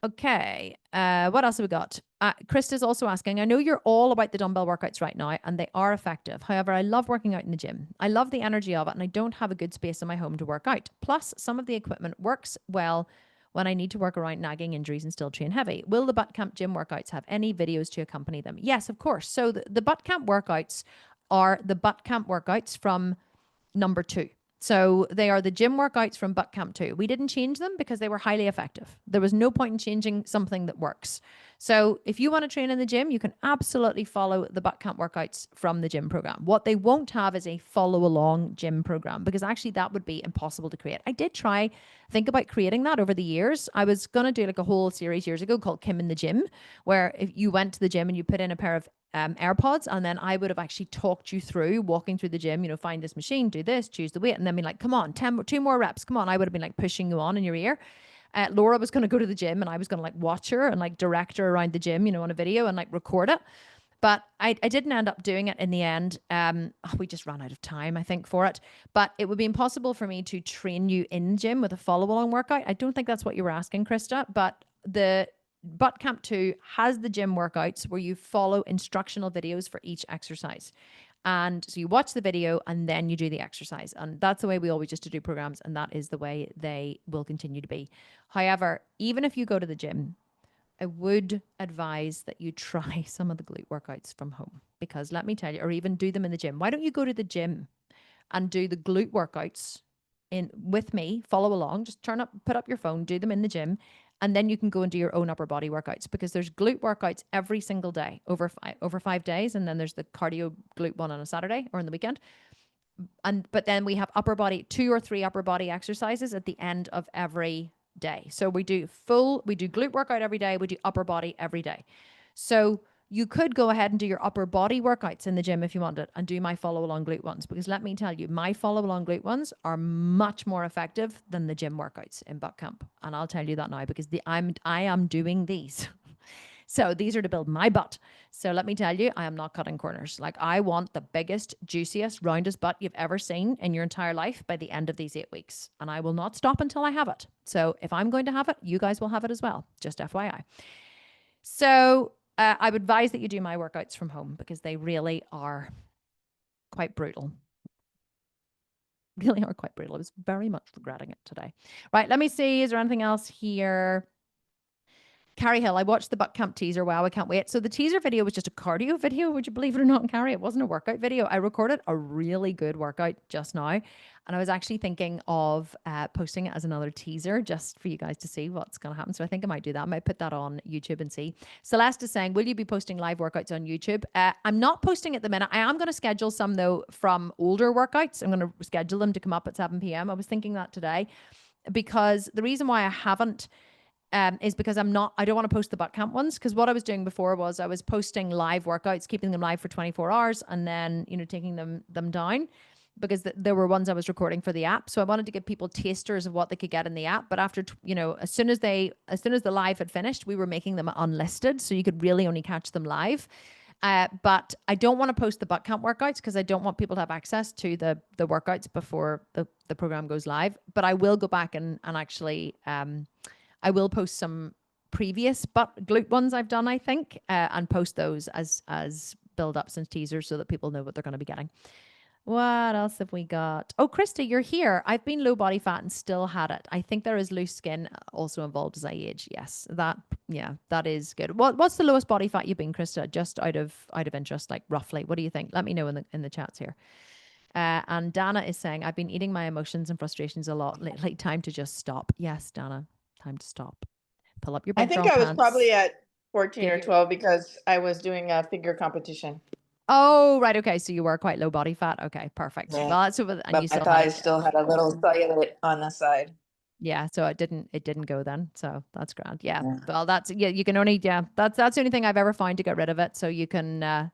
Okay. What else have we got? Krista's also asking, I know you're all about the dumbbell workouts right now, and they are effective. However, I love working out in the gym. I love the energy of it, and I don't have a good space in my home to work out. Plus, some of the equipment works well when I need to work around nagging injuries and still train heavy. Will the Butt Camp gym workouts have any videos to accompany them? Yes, of course. So the Butt Camp workouts are the Butt Camp workouts from number 2. So they are the gym workouts from Butt Camp 2. We didn't change them because they were highly effective. There was no point in changing something that works. So if you want to train in the gym, you can absolutely follow the Butt Camp workouts from the gym program. What they won't have is a follow along gym program, because actually that would be impossible to create. I did think about creating that over the years. I was going to do like a whole series years ago called Kim in the Gym, where if you went to the gym and you put in a pair of AirPods, and then I would have actually talked you through walking through the gym, find this machine, do this, choose the weight, and then be like, come on, 2 more reps, come on. I would have been like pushing you on in your ear. Laura was going to go to the gym, and I was going to like watch her and like direct her around the gym, on a video, and like record it. But I didn't end up doing it in the end. We just ran out of time, I think, for it. But it would be impossible for me to train you in the gym with a follow-along workout. I don't think that's what you were asking, Krista, but the Butt Camp 2 has the gym workouts where you follow instructional videos for each exercise. And so you watch the video and then you do the exercise. And that's the way we always used to do programs. And that is the way they will continue to be. However, even if you go to the gym, I would advise that you try some of the glute workouts from home, because let me tell you, or even do them in the gym. Why don't you go to the gym and do the glute workouts with me, follow along, just put up your phone, do them in the gym. And then you can go and do your own upper body workouts, because there's glute workouts every single day over 5 days. And then there's the cardio glute one on a Saturday or on the weekend. But then we have 2 or 3 upper body exercises at the end of every day. So we do glute workout every day. We do upper body every day. So you could go ahead and do your upper body workouts in the gym if you wanted, and do my follow along glute ones, because let me tell you, my follow along glute ones are much more effective than the gym workouts in Butt Camp. And I'll tell you that now, because I am doing these. So these are to build my butt. So let me tell you, I am not cutting corners. Like, I want the biggest, juiciest, roundest butt you've ever seen in your entire life by the end of these 8 weeks. And I will not stop until I have it. So if I'm going to have it, you guys will have it as well. Just FYI. So I would advise that you do my workouts from home, because they really are quite brutal. Really are quite brutal. I was very much regretting it today. Right, let me see. Is there anything else here? Carrie Hill, I watched the Butt Camp teaser. Wow, I can't wait. So the teaser video was just a cardio video. Would you believe it or not, Carrie? It wasn't a workout video. I recorded a really good workout just now. And I was actually thinking of posting it as another teaser just for you guys to see what's going to happen. So I think I might do that. I might put that on YouTube and see. Celeste is saying, will you be posting live workouts on YouTube? I'm not posting at the minute. I am going to schedule some, though, from older workouts. I'm going to schedule them to come up at 7 p.m. I was thinking that today because the reason why I haven't is because I don't want to post the butt camp ones, because what I was doing before was I was posting live workouts, keeping them live for 24 hours and then, taking them down because there were ones I was recording for the app. So I wanted to give people tasters of what they could get in the app. But after, as soon as the live had finished, we were making them unlisted. So you could really only catch them live. But I don't want to post the butt camp workouts because I don't want people to have access to the workouts before the program goes live. But I will go back and actually, I will post some previous glute ones I've done, I think, and post those as build-ups and teasers so that people know what they're going to be getting. What else have we got? Oh, Krista, you're here. I've been low body fat and still had it. I think there is loose skin also involved as I age. Yes, that is good. What's the lowest body fat you've been, Krista? Just out of interest, like roughly. What do you think? Let me know in the chats here. And Dana is saying, I've been eating my emotions and frustrations a lot lately. Time to just stop. Yes, Dana. Time to stop. Pull up your big girl I think I was pants. probably at 14 or 12 because I was doing a figure competition. Oh, right. Okay. So you were quite low body fat. Okay, perfect. Yeah. Well, that's over. And But you my thighs still had a little cellulite on the side. Yeah. So it didn't go then. So that's grand. Yeah. Well, you can only, that's the only thing I've ever found to get rid of it. So you can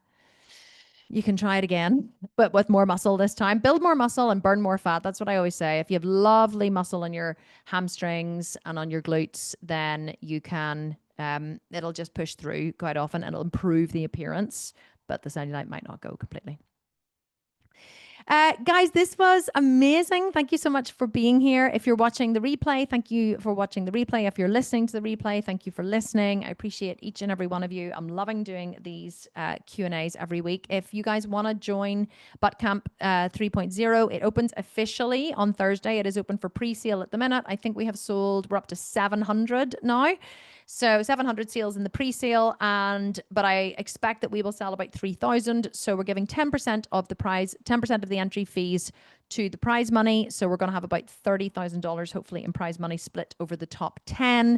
try it again, but with more muscle this time. Build more muscle and burn more fat. That's what I always say. If you have lovely muscle on your hamstrings and on your glutes, then you can, it'll just push through quite often and it'll improve the appearance, but the cellulite might not go completely. Guys, this was amazing. Thank you so much for being here. If you're watching the replay, thank you for watching the replay. If you're listening to the replay, thank you for listening. I appreciate each and every one of you. I'm loving doing these Q&As every week. If you guys want to join Butt Camp 3.0, it opens officially on Thursday. It is open for pre-sale at the minute. I think we're up to 700 now. So 700 sales in the pre-sale, but I expect that we will sell about 3,000. So we're giving 10% of the prize, 10% of the entry fees to the prize money. So we're going to have about $30,000 hopefully in prize money split over the top 10.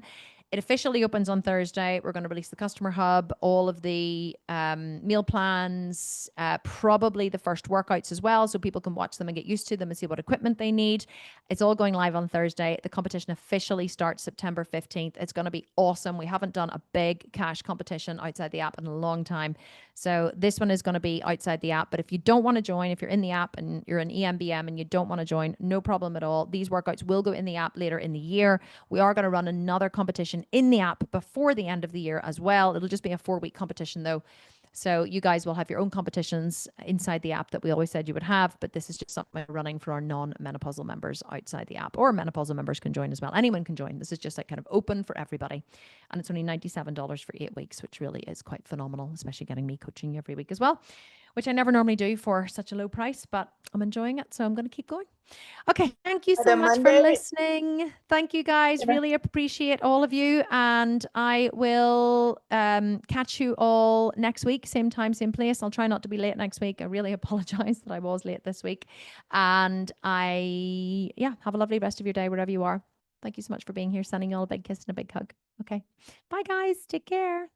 It officially opens on Thursday. We're going to release the customer hub, all of the meal plans, probably the first workouts as well, so people can watch them and get used to them and see what equipment they need. It's all going live on Thursday. The competition officially starts September 15th. It's going to be awesome. We haven't done a big cash competition outside the app in a long time. So this one is going to be outside the app. But if you don't want to join, if you're in the app and you're an EMBM and you don't want to join, no problem at all. These workouts will go in the app later in the year. We are going to run another competition in the app before the end of the year as well. It'll just be a 4-week competition though. So you guys will have your own competitions inside the app that we always said you would have, but this is just something we're running for our non-menopausal members outside the app, or menopausal members can join as well. Anyone can join. This is just like kind of open for everybody. And it's only $97 for 8 weeks, which really is quite phenomenal, especially getting me coaching you every week as well, which I never normally do for such a low price, but I'm enjoying it. So I'm going to keep going. Okay. Thank you so much for listening. Thank you guys. Really appreciate all of you. And I will catch you all next week. Same time, same place. I'll try not to be late next week. I really apologize that I was late this week. And have a lovely rest of your day wherever you are. Thank you so much for being here. Sending you all a big kiss and a big hug. Okay. Bye guys. Take care.